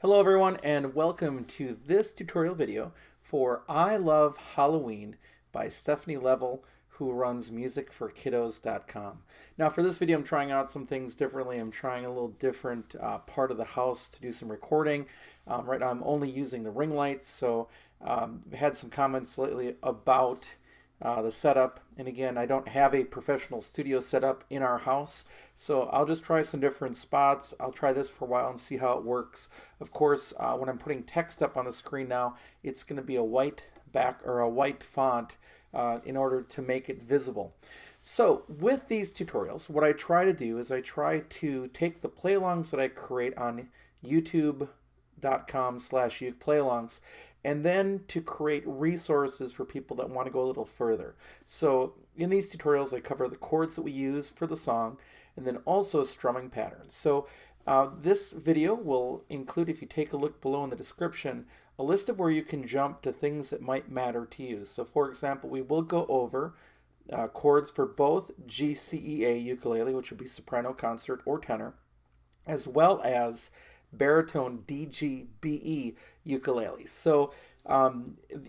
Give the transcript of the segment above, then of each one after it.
Hello everyone and welcome to this tutorial video for I Love Halloween by Stephanie Leavell, who runs musicforkiddos.com. Now for this video I'm trying out some things differently. I'm trying a little different part of the house to do some recording. Right now I'm only using the ring lights, so had some comments lately about the setup, and again I don't have a professional studio setup in our house, so I'll just try some different spots. I'll try this for a while and see how it works. Of course, when I'm putting text up on the screen now, it's going to be a white back or a white font in order to make it visible. So with these tutorials, what I try to do is I try to take the play-alongs that I create on youtube.com/ukeplayalongs and then to create resources for people that want to go a little further. So in these tutorials I cover the chords that we use for the song and then also strumming patterns. So this video will include, if you take a look below in the description, a list of where you can jump to things that might matter to you. So for example, we will go over chords for both GCEA ukulele, which would be soprano, concert, or tenor, as well as baritone DGBE ukulele. So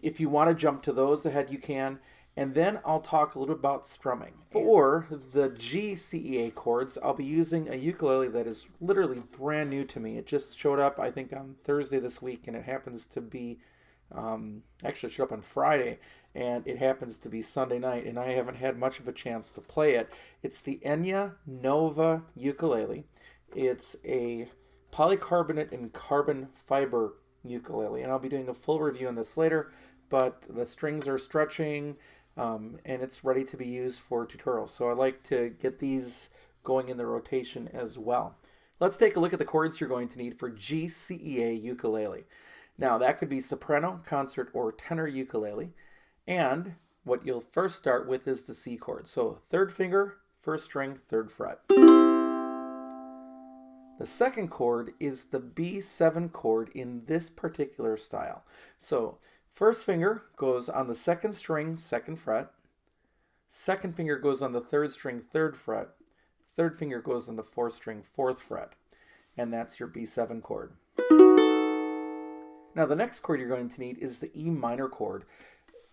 if you want to jump to those ahead, you can. And then I'll talk a little bit about strumming. For the GCEA chords, I'll be using a ukulele that is literally brand new to me. It just showed up, I think, on Thursday this week, and it happens to be, actually it showed up on Friday, and it happens to be Sunday night, and I haven't had much of a chance to play it. It's the Enya Nova ukulele. It's a polycarbonate and carbon fiber ukulele, and I'll be doing a full review on this later, but the strings are stretching and it's ready to be used for tutorials, so I like to get these going in the rotation as well. Let's take a look at the chords you're going to need for GCEA ukulele. Now that could be soprano, concert, or tenor ukulele, and what you'll first start with is the C chord. So third finger, first string, third fret. The second chord is the B7 chord in this particular style. So first finger goes on the second string, second fret. Second finger goes on the third string, third fret. Third finger goes on the fourth string, fourth fret. And that's your B7 chord. Now the next chord you're going to need is the E minor chord.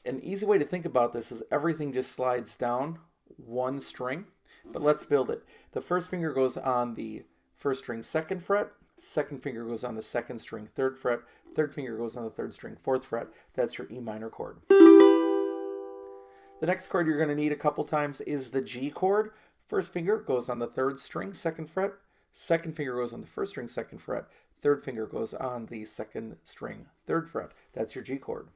An easy way to think about this is everything just slides down one string, but let's build it. The first finger goes on the first string, second fret. Second finger goes on the second string, third fret. Third finger goes on the third string, fourth fret. That's your E minor chord. The next chord you're going to need a couple times is the G chord. First finger goes on the third string, second fret. Second finger goes on the first string, second fret. Third finger goes on the second string, third fret. That's your G chord.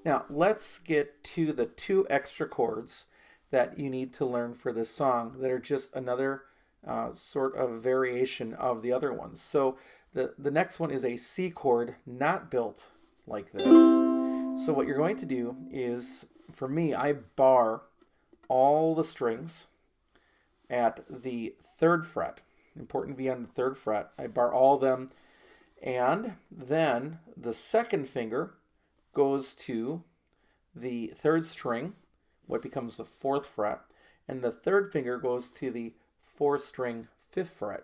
Now let's get to the two extra chords that you need to learn for this song that are just another sort of variation of the other ones. So the next one is a C chord, not built like this. So what you're going to do is, for me, I bar all the strings at the third fret. Important to be on the third fret. I bar all of them, and then the second finger goes to the third string, what becomes the fourth fret, and the third finger goes to the fourth string, fifth fret.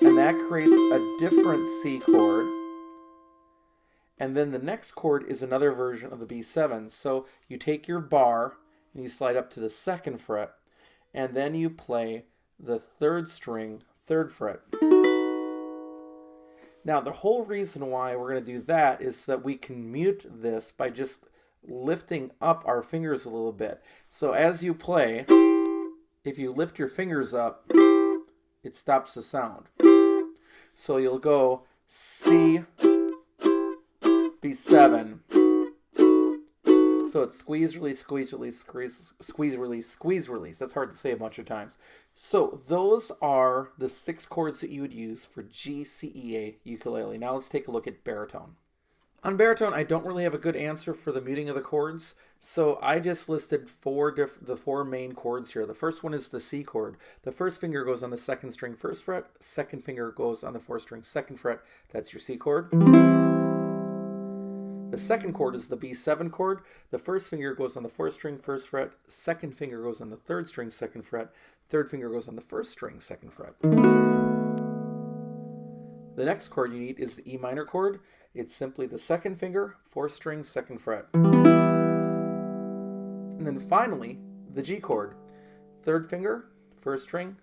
And that creates a different C chord. And then the next chord is another version of the B7. So you take your bar and you slide up to the second fret, and then you play the third string, third fret. Now the whole reason why we're going to do that is so that we can mute this by just lifting up our fingers a little bit. So as you play, if you lift your fingers up, it stops the sound. So you'll go C, B7. So it's squeeze, release, squeeze, release, squeeze, release, squeeze, release. That's hard to say a bunch of times. So those are the 6 chords that you would use for GCEA ukulele. Now let's take a look at baritone. On baritone, I don't really have a good answer for the muting of the chords, so I just listed the four main chords here. The first one is the C chord. The first finger goes on the second string, first fret. Second finger goes on the fourth string, second fret. That's your C chord. The second chord is the B7 chord. The first finger goes on the fourth string, first fret. Second finger goes on the third string, second fret. Third finger goes on the first string, second fret. The next chord you need is the E minor chord. It's simply the second finger, 4th string, 2nd fret. And then finally, the G chord. 3rd finger, 1st string,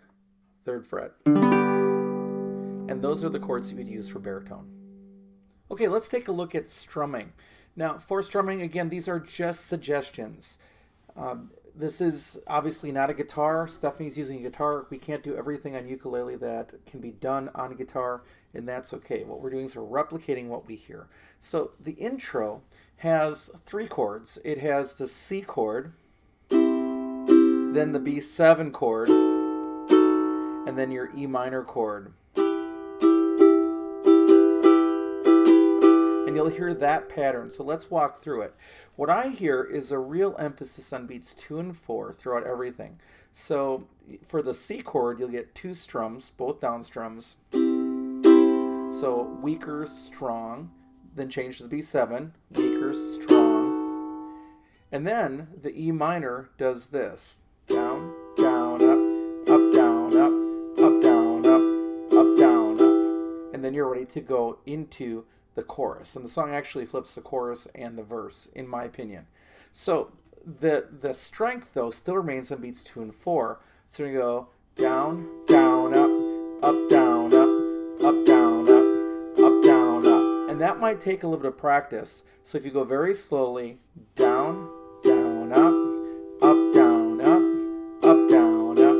3rd fret. And those are the chords you would use for baritone. Okay, let's take a look at strumming. Now, for strumming, again, these are just suggestions. This is obviously not a guitar. Stephanie's using a guitar. We can't do everything on ukulele that can be done on guitar, and that's okay. What we're doing is we're replicating what we hear. So the intro has 3 chords. It has the C chord, then the B7 chord, and then your E minor chord. And you'll hear that pattern. So let's walk through it. What I hear is a real emphasis on beats 2 and 4 throughout everything. So for the C chord, you'll get 2 strums, both down strums. So weaker, strong, then change to the B7, weaker, strong. And then the E minor does this. Down, down, up, down, up, down, up, down, up. And then you're ready to go into the chorus. And the song actually flips the chorus and the verse, in my opinion. So the strength, though, still remains on beats 2 and 4. So we go down, down, up, down, up, down, up, down, up. And that might take a little bit of practice. So if you go very slowly, down, down, up, down, up, down, up,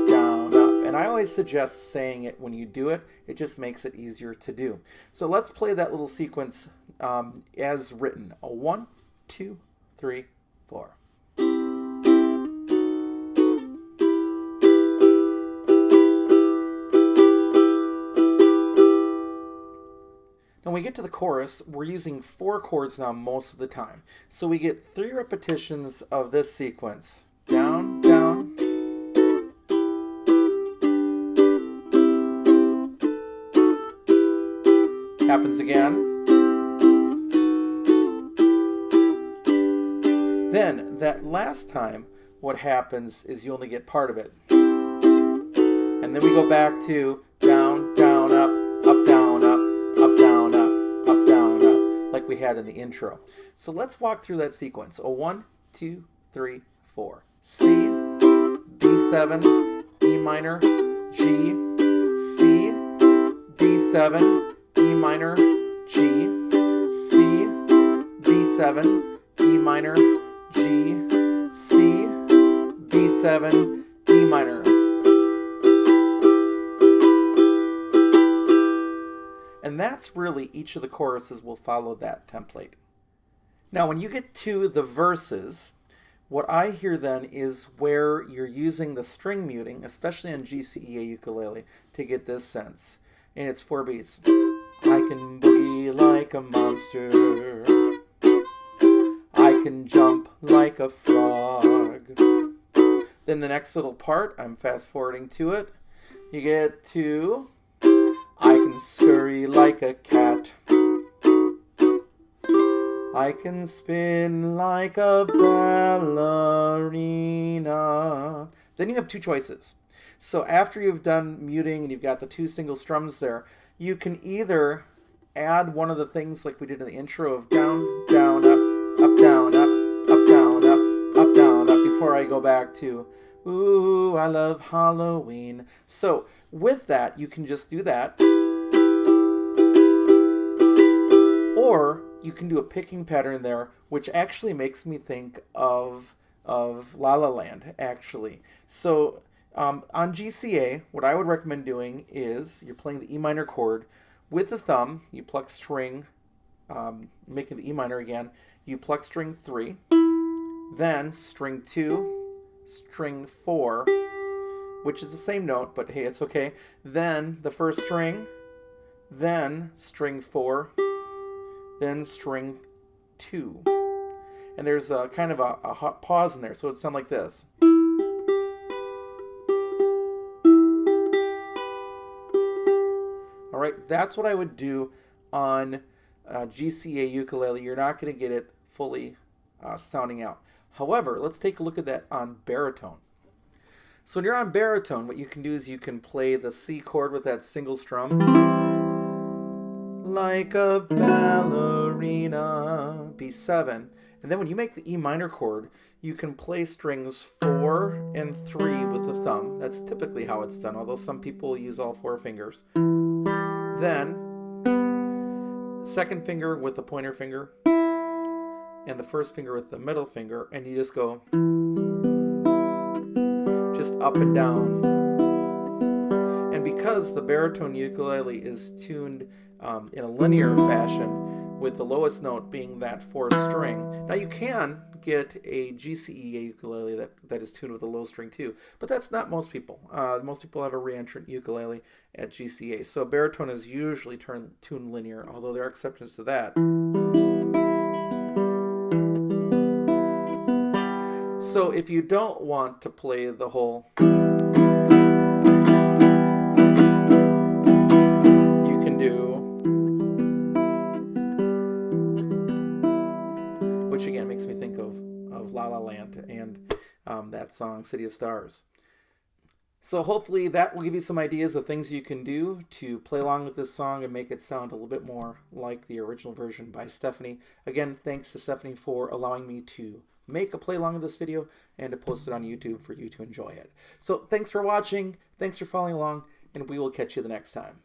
down, up. And I always suggest saying it when you do it. It just makes it easier to do. So let's play that little sequence as written. A 1, 2, 3, 4. When we get to the chorus, we're using 4 chords now most of the time. So we get 3 repetitions of this sequence. Down, down. Happens again. Then, that last time, what happens is you only get part of it. And then we go back to down, down, up, down, up, down, up, down, up, like we had in the intro. So let's walk through that sequence. A 1, 2, 3, 4. C, B7, E minor, G, C, B7, E minor, G, C, B7, E minor, G, C, B7, E minor. And that's really each of the choruses will follow that template. Now when you get to the verses, what I hear then is where you're using the string muting, especially on GCEA ukulele, to get this sense. And it's 4 beats. I can boogie like a monster. I can jump like a frog. Then the next little part, I'm fast forwarding to it. You get to I can scurry like a cat. I can spin like a ballerina. Then you have 2 choices. So after you've done muting and you've got the 2 single strums there, you can either add one of the things like we did in the intro of down, down, up, down, up, down, up, down, up, before I go back to, ooh, I love Halloween. So with that, you can just do that. Or you can do a picking pattern there, which actually makes me think of La La Land, actually. So on GCA, what I would recommend doing is you're playing the E minor chord. With the thumb, you pluck string, making the E minor again. You pluck string 3, then string 2, string 4, which is the same note, but hey, it's okay. Then the first string, then string 4, then string 2. And there's a kind of a pause in there, so it sounds like this. All right, that's what I would do on GCA ukulele. You're not going to get it fully sounding out. However, let's take a look at that on baritone. So when you're on baritone, what you can do is you can play the C chord with that single strum. like a ballerina, B7. And then when you make the E minor chord, you can play strings 4 and 3 with the thumb. That's typically how it's done, although some people use all 4 fingers. Then, second finger with the pointer finger, and the first finger with the middle finger, and you just go just up and down. And because the baritone ukulele is tuned in a linear fashion, with the lowest note being that 4th string. Now you can get a GCEA ukulele that is tuned with a low string too, but that's not most people. Most people have a reentrant ukulele at GCEA. So baritone is usually tuned linear, although there are exceptions to that. So if you don't want to play the whole, you can do, which again makes me think of La La Land and that song City of Stars. So hopefully that will give you some ideas of things you can do to play along with this song and make it sound a little bit more like the original version by Stephanie. Again, thanks to Stephanie for allowing me to make a play along with this video and to post it on YouTube for you to enjoy it. So thanks for watching, thanks for following along, and we will catch you the next time.